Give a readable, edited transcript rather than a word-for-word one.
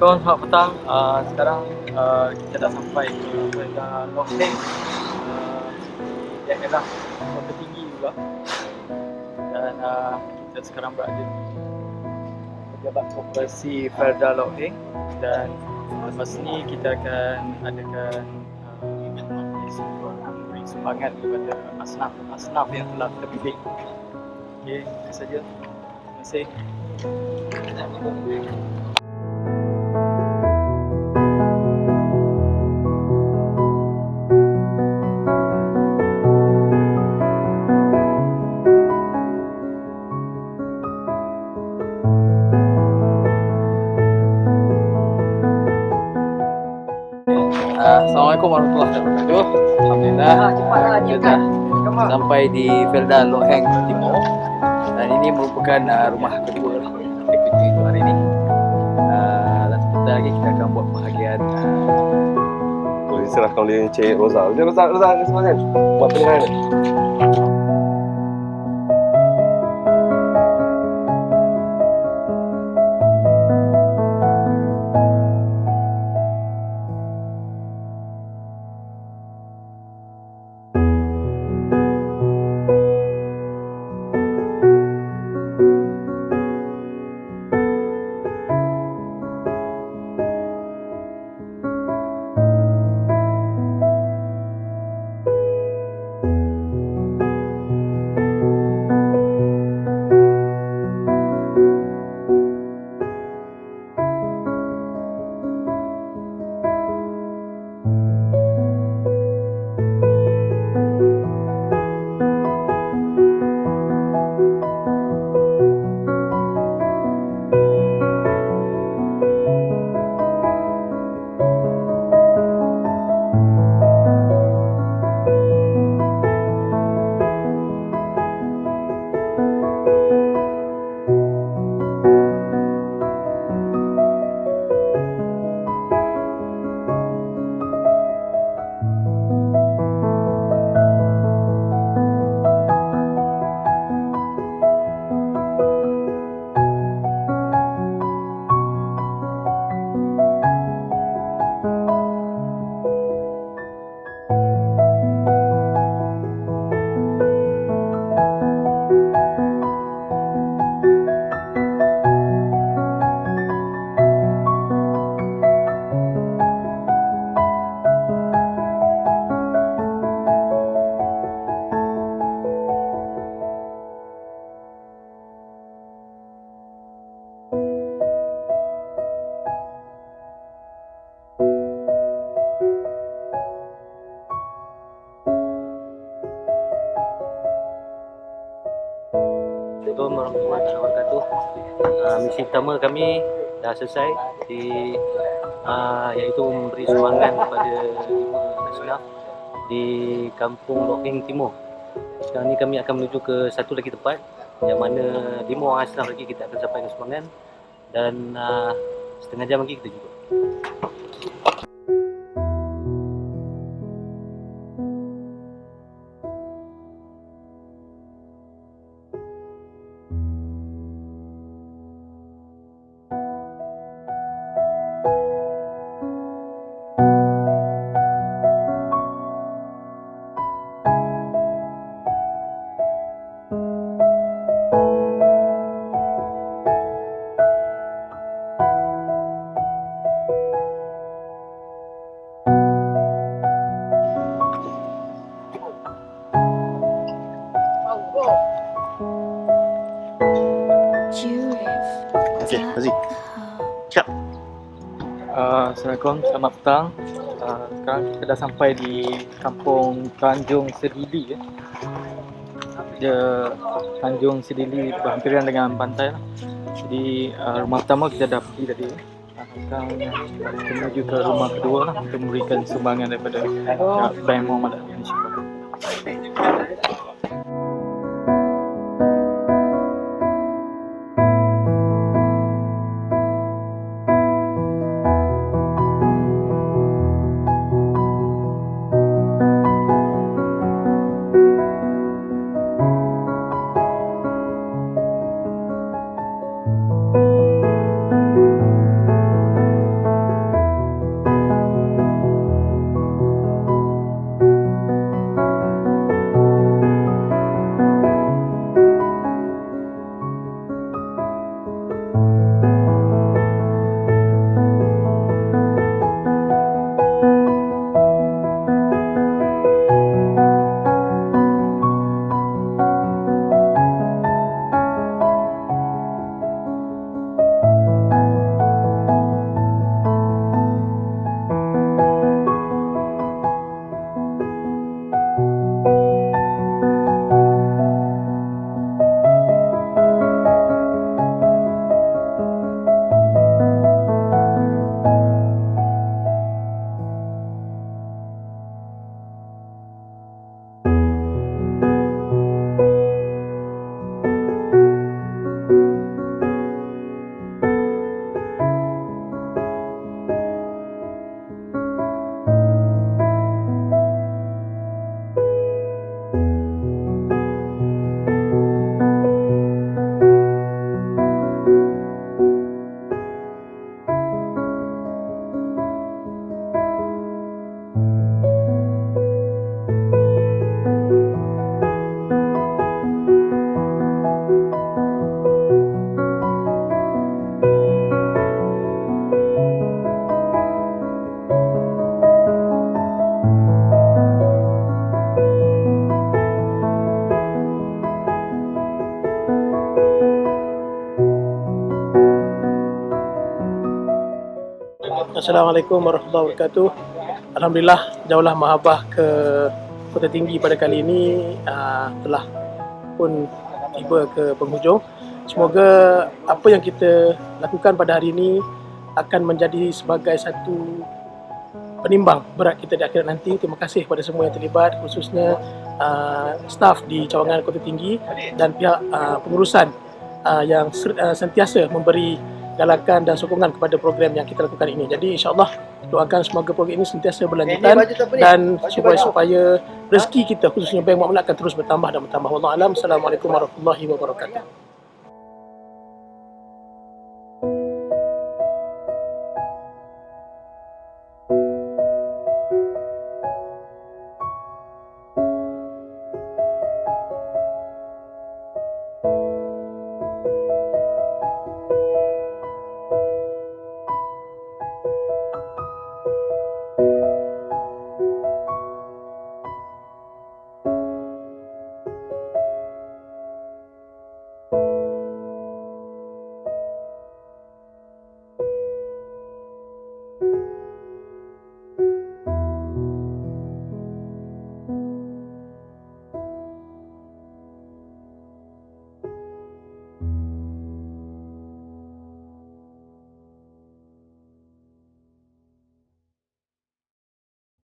Assalamualaikum, selamat petang. Sekarang kita dah sampai ke Felda Lok Heng, di daerah Kota Tinggi juga. Dan kita sekarang berada di Pejabat Koperasi Felda Lok Heng. Dan lepas ni kita akan adakan memberi sumbangan kepada asnaf yang telah terpilih. Okey, itu saja. Terima kasih. Assalamualaikum warahmatullahi wabarakatuh. Alhamdulillah kita dah sampai di Felda Lok Heng Timur, dan ini merupakan rumah kedua kita kunjungi hari ini. Dan sebentar lagi kita akan buat bahagian Boleh serahkan oleh Encik Roza. Roza ni sebenarnya buat penilaian. Assalamualaikum warahmatullahi wabarakatuh. Misi pertama kami dah selesai iaitu memberi sumbangan kepada 5 asnaf di Kampung Lok Heng Timur. Sekarang ni kami akan menuju ke satu lagi tempat yang mana 5 orang asnaf lagi kita akan sampaikan sumbangan, dan setengah jam lagi kita jumpa. Okey, Aziz. Cak. Assalamualaikum, selamat petang. Sekarang kita dah sampai di Kampung Tanjung Sedili. Tanjung Sedili berhampiran dengan pantai lah. Jadi rumah pertama kita dah pergi tadi. Sekarang kita menuju ke rumah kedua lah untuk memberikan sumbangan daripada Bank Muamalat Indonesia. Assalamualaikum warahmatullahi wabarakatuh. Alhamdulillah, jauhlah mahabah ke Kota Tinggi pada kali ini telah pun tiba ke penghujung. Semoga apa yang kita lakukan pada hari ini akan menjadi sebagai satu penimbang berat kita di akhirat nanti. Terima kasih kepada semua yang terlibat, khususnya staf di cawangan Kota Tinggi dan pihak pengurusan yang sentiasa memberi galakan dan sokongan kepada program yang kita lakukan ini. Jadi insya-Allah doakan semoga program ini sentiasa berlanjutan dan supaya rezeki kita khususnya Bank Muamalat akan terus bertambah dan bertambah. Wallahu alam. Assalamualaikum warahmatullahi wabarakatuh.